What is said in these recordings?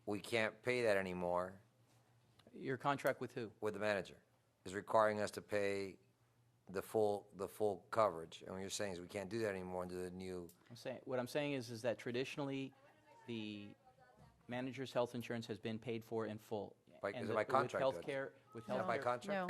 we can't pay that anymore, Your contract with who? with the manager, is requiring us to pay the full coverage. And what you're saying is we can't do that anymore under the new. What I'm saying is that traditionally, the manager's health insurance has been paid for in full. Is it by contract, With Judge? healthcare, with Is that by healthcare, contract?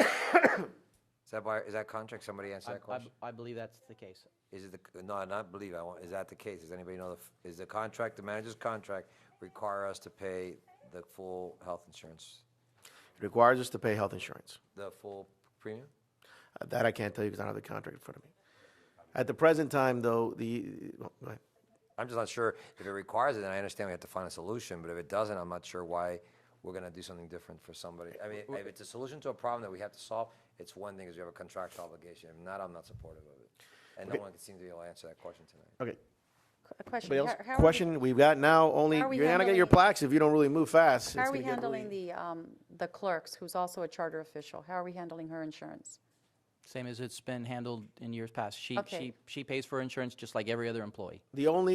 No. Is that contract? Somebody answer that question. I believe that's the case. Is it no, not believe. Is that the case? Does anybody know is the contract, the manager's contract, require us to pay the full health insurance, It requires us to pay health insurance. the full premium? That I can't tell you because I don't have the contract in front of me. At the present time, though, go ahead. I'm just not sure if it requires it. Then I understand we have to find a solution, but if it doesn't, I'm not sure why we're going to do something different for somebody. I mean, if it's a solution to a problem that we have to solve, it's one thing because we have a contractual obligation. If not, I'm not supportive of it. And Okay. no one can seem to be able to answer that question tonight. Okay. A question. Anybody else? How are Question, we've got now only, how are we you're not going to get your handling- plaques if you don't really move fast. How It's are we gonna get handling really- the clerks, who's also a charter official? How are we handling her insurance? Same as it's been handled in years past. Okay. She pays for insurance just like every other employee.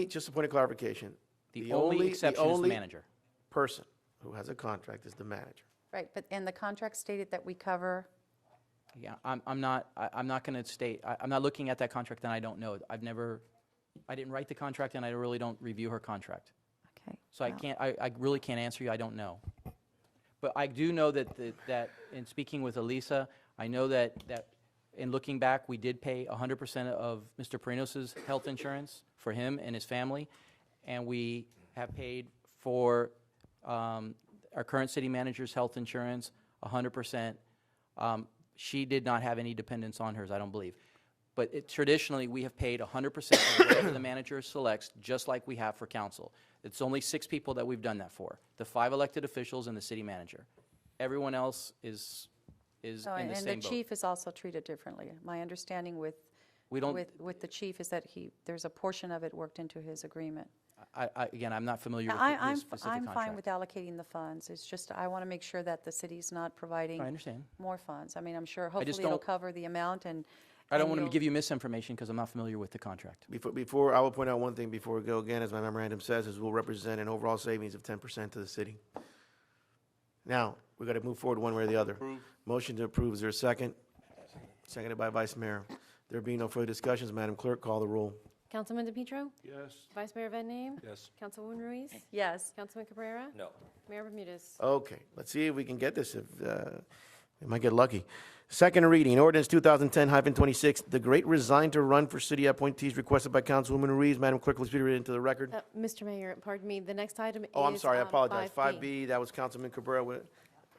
just a point of clarification. The only exception is the only manager. person who has a contract is the manager. Right, but, and the contract stated that we cover, Yeah, I'm not going to state, I'm not looking at that contract and I don't know. I didn't write the contract and I really don't review her contract. okay. So I really can't answer you, I don't know. But I do know that in speaking with Elisa, I know that in looking back, we did pay 100% of Mr. Perinos's health insurance for him and his family, and we have paid for our current city manager's health insurance 100%. She did not have any dependents on hers, I don't believe. But traditionally, we have paid 100% of whatever the manager selects, just like we have for council. It's only 6 people that we've done that for, the 5 elected officials and the city manager. Everyone else is in the And the same boat. chief is also treated differently. My understanding with the chief is that there's a portion of it worked into his agreement. Again, I'm not familiar with I'm his specific I'm contract. fine with allocating the funds. It's just, I want to make sure that the city's not providing I understand. more funds. I mean, I'm sure just hopefully it'll don't- cover the amount and. I don't and want to you'll- give you misinformation because I'm not familiar with the contract. Before, I will point out one thing before we go again, as my memorandum says, is we'll represent an overall savings of 10% to the city. Now, we've got to move forward one way or the other. Motion to approve, is there a second? Seconded by Vice Mayor. There being no further discussions, Madam Clerk, call the roll. Councilman DePietro? Yes. Vice Mayor Van Name? Yes. Councilwoman Ruiz? Yes. Councilman Cabrera? No. Mayor Bermudez? Okay, let's see if we can get this. We might get lucky. Second reading, ordinance 2010-26, the great resign to run for city appointees requested by Councilwoman Ruiz. Madam Clerk, let's read it into the record. Mr. Mayor, pardon me, the next item is. Oh, I'm sorry, I apologize. 5B. 5B, that was Councilman Cabrera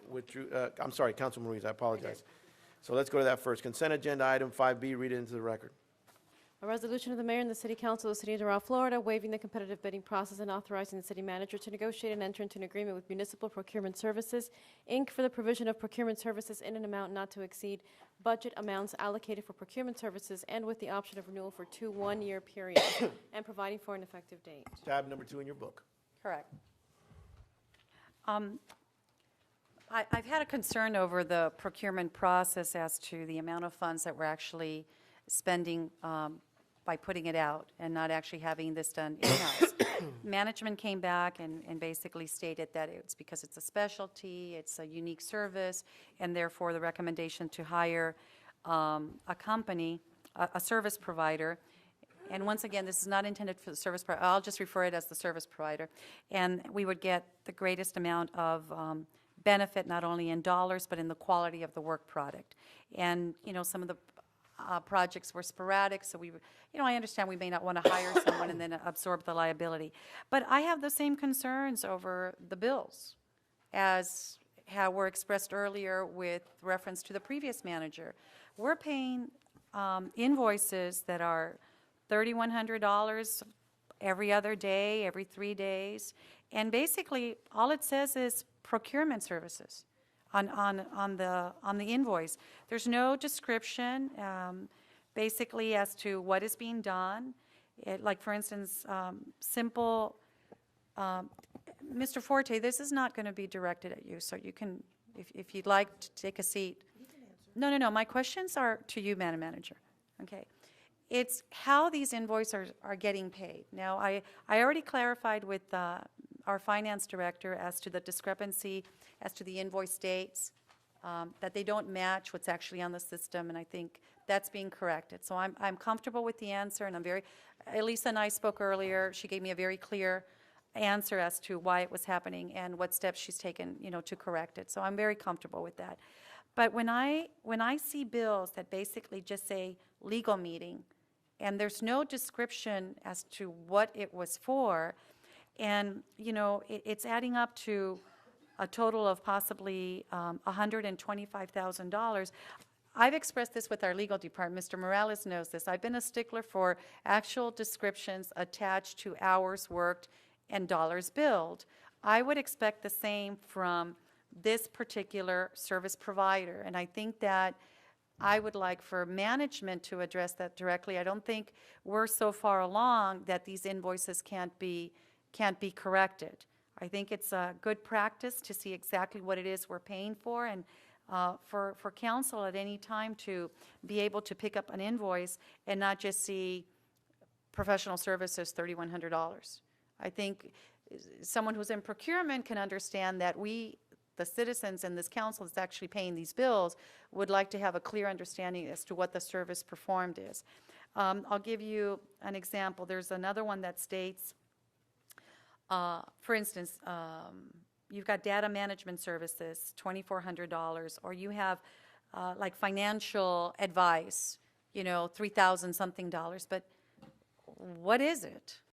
withdrew, I'm sorry, Councilman Ruiz, I apologize. So let's go to that first. Consent agenda item 5B, read it into the record. A resolution of the mayor and the city council of the city of Doral, Florida, waiving the competitive bidding process and authorizing the city manager to negotiate and enter into an agreement with Municipal Procurement Services, Inc. for the provision of procurement services in an amount not to exceed budget amounts allocated for procurement services and with the option of renewal for 2 one-year periods and providing for an effective date. Tab number 2 in your book. Correct. I've had a concern over the procurement process as to the amount of funds that we're actually spending by putting it out and not actually having this done in-house. Management came back and basically stated that it's because it's a specialty, it's a unique service, and therefore the recommendation to hire a company, a service provider. And once again, this is not intended for the service provider. I'll just refer it as the service provider. And we would get the greatest amount of benefit, not only in dollars, but in the quality of the work product. And, you know, some of the projects were sporadic, so I understand we may not want to hire someone and then absorb the liability. But I have the same concerns over the bills as how were expressed earlier with reference to the previous manager. We're paying invoices that are $3,100 every other day, every 3 days, and basically all it says is procurement services on the invoice. There's no description basically as to what is being done. Like for instance, simple, Mr. Forte, this is not going to be directed at you, so you can, if you'd like to take a seat. You can answer. No, my questions are to you, Madam Manager. Okay. It's how these invoices are getting paid. Now, I already clarified with our our finance director as to the discrepancy, as to the invoice dates, that they don't match what's actually on the system, and I think that's being corrected. So I'm comfortable with the answer, and I'm very, Elisa and I spoke earlier, she gave me a very clear answer as to why it was happening and what steps she's taken, to correct it. So I'm very comfortable with that. But when I see bills that basically just say legal meeting, and there's no description as to what it was for, and, it's adding up to a total of possibly $125,000. I've expressed this with our legal department. Mr. Morales knows this. I've been a stickler for actual descriptions attached to hours worked and dollars billed. I would expect the same from this particular service provider, and I think that I would like for management to address that directly. I don't think we're so far along that these invoices can't be corrected. I think it's a good practice to see exactly what it is we're paying for, and for council at any time to be able to pick up an invoice and not just see professional services, $3,100. I think someone who's in procurement can understand that we, the citizens and this council that's actually paying these bills, would like to have a clear understanding as to what the service performed is. I'll give you an example. There's another one that states, for instance, you've got data management services, $2,400, or you have like financial advice, $3,000 something, but what is it?